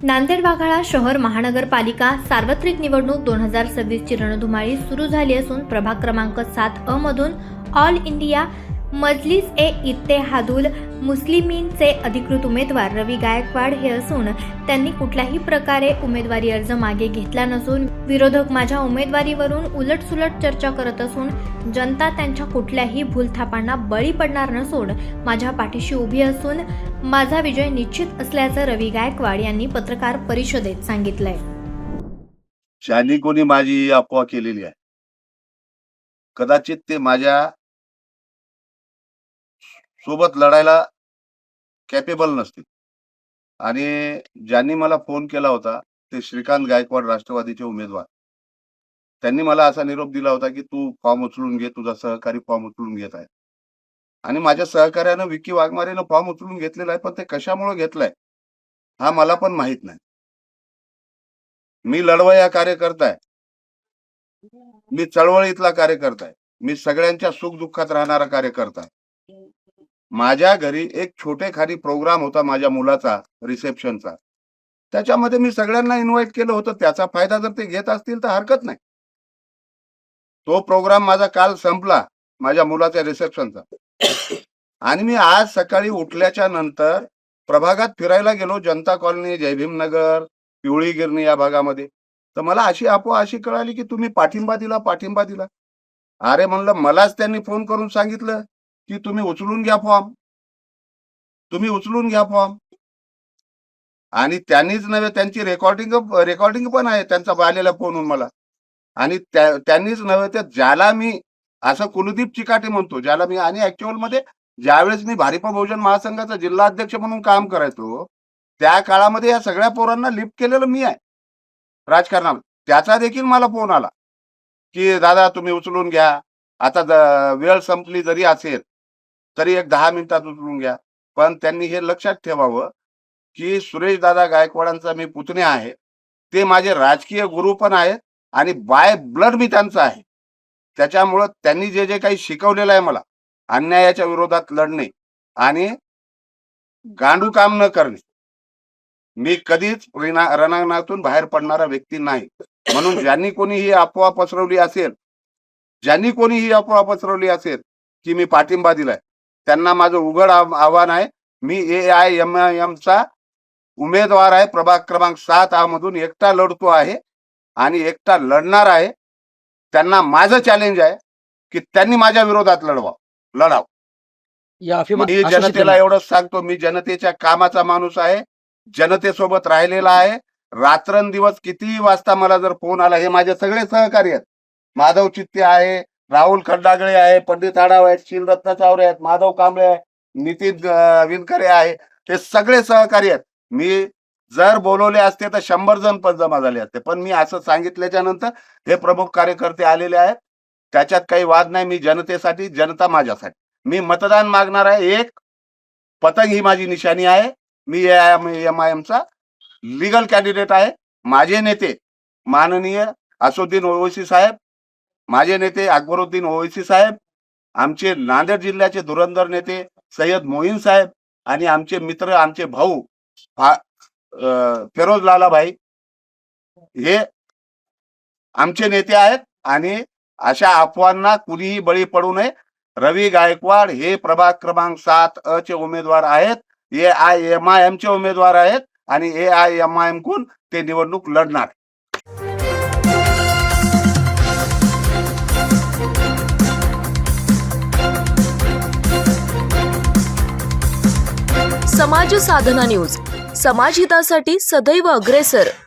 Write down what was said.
नांदेड वाघाळा शहर महानगरपालिका सार्वत्रिक निवडणूक 2026 ची रणधुमाळी सुरू झाली असून प्रभाग क्रमांक 7 अ मधून ऑल इंडिया मजलिस ए इत्तेहादुल मुस्लिमीनचे अधिकृत उमेदवार रवी गायकवाड हे असून त्यांनी कुठल्याही प्रकारे उमेदवारी अर्ज मागे घेतला नसून विरोधक माझ्या उमेदवारीवरून उलटसुलट चर्चा करत असून जनता त्यांच्या कुठल्याही भूलथापांना बळी पडणार नसून माझ्या पाठीशी उभी असून माझा विजय निश्चित असल्याचं रवी गायकवाड यांनी पत्रकार परिषदेत सांगितलंय. ज्यांनी कोणी माझी अफवा केलेली आहे कदाचित ते माझ्या सोबत लढायला कॅपेबल नसतील आणि ज्यांनी मला फोन केला होता ते श्रीकांत गायकवाड राष्ट्रवादीचे उमेदवार. त्यांनी मला असा निरोप दिला होता की तू फॉर्म उचलून घे, तुझा सहकारी फॉर्म उचलून घेत आहे. आणि माझ्या सहकार्यानं विकी वाघमारेनं फॉर्म उचलून घेतलेला आहे, पण ते कशामुळे घेतलाय हा मला पण माहित नाही. मी लढवया कार्यकर्ता आहे, मी चळवळीतला कार्यकर्ता आहे, मी सगळ्यांच्या सुख दुःखात राहणारा कार्यकर्ता आहे. माझ्या घरी एक छोटेखानी प्रोग्राम होता माझ्या मुलाचा रिसेप्शनचा, त्याच्यामध्ये मी सगळ्यांना इन्व्हाइट केलं होतं. त्याचा फायदा जर ते घेत असतील तर हरकत नाही. तो प्रोग्राम माझा काल संपला माझ्या मुलाच्या रिसेप्शनचा आणि मी आज सकाळी उठल्याच्या नंतर प्रभागात फिरायला गेलो, जनता कॉलनी, जयभीमनगर, पिवळी गिरणी या भागामध्ये. तर मला अशी अफवा अशी कळाली की तुम्ही पाठिंबा दिला. अरे म्हणलं, मलाच त्यांनी फोन करून सांगितलं की तुम्ही उचलून घ्या फॉर्म. आणि त्यांनीच नव्हे, त्यांची रेकॉर्डिंग पण आहे त्यांचा आलेला फोनहून मला. आणि त्यांनीच नव्हे तर ज्याला मी असं कुलदीप चिकाटे म्हणतो, ज्याला मी, आणि ऍक्च्युअल मध्ये ज्यावेळेस मी भारिप बहुजन महासंघाचा जिल्हा अध्यक्ष म्हणून काम करायचो त्या काळामध्ये या सगळ्या पोरांना लिफ्ट केलेलं मी आहे राजकारणात. त्याचा देखील मला फोन आला की दादा तुम्ही उचलून घ्या, आता वेळ संपली जरी असेल तरी एक 10 मिनिटात उचलून घ्या. पण त्यांनी हे लक्षात ठेवावं की सुरेश दादा गायकवाडांचा मी पुतण्या आहे, ते माझे राजकीय गुरु पण आहेत आणि बाय ब्लड मी त्यांचा आहे. त्याच्यामुळं त्यांनी जे जे काही शिकवलेलं आहे मला, अन्यायाच्या विरोधात लढणे आणि गांडू काम न करणे, मी कधीच रणांगणातून बाहेर पडणारा व्यक्ती नाही. म्हणून ज्यांनी कोणी ही अफवा पसरवली असेल की मी पाठिंबा दिलाय, त्यांना माझं उघड आव्हान आहे. मी AIMIM चा उमेदवार आहे. प्रभाग क्रमांक 7 आ मधून एकटा लढतो आहे आणि एकटा लढणार आहे. त्यांना माझं चॅलेंज आहे की त्यांनी माझ्या विरोधात लढावं. मी जनतेला एवढंच सांगतो, मी जनतेच्या कामाचा माणूस आहे, जनतेसोबत राहिलेला आहे. रात्रंदिवस कितीही वाजता मला जर फोन आला, हे माझे सगळे सहकारी आहेत, माधव चित्ते आहे, राहुल खड्डागळे आहे, पंडित आढाव आहेत, शिलरत्न चावरे आहेत, माधव कांबळे आहे, नितीन विनकरे आहे, ते सगळे सहकारी आहेत. मी जर बोलवले असते तर 100 जण पण जमा झाले असते, पण मी असं सांगितल्याच्या नंतर हे प्रमुख कार्यकर्ते आलेले आहेत. त्याच्यात काही वाद नाही. मी जनतेसाठी, जनता माझ्यासाठी. मी मतदान मागणार आहे. एक पतंग ही माझी निशाणी आहे. मी AIMIM चा लीगल कॅन्डिडेट आहे. माझे नेते माननीय असुद्दीन ओवैसी साहेब, माझे नेते अकबरुद्दीन ओवैसी साहेब, आमचे नांदेड जिल्ह्याचे धुरंधर नेते सय्यद मोईन साहेब आणि आमचे मित्र, आमचे भाऊ फिरोज लाला भाई, हे आमचे नेते आहेत. आणि अशा अफवांना कुणीही बळी पडू नये. रवी गायकवाड हे प्रभाग क्रमांक 7 अ चे उमेदवार आहेत, AIMIM चे उमेदवार आहेत आणि AIMIM कून ते निवडणूक लढणार. समाज साधना न्यूज, समाजहितासाठी सदैव अग्रेसर.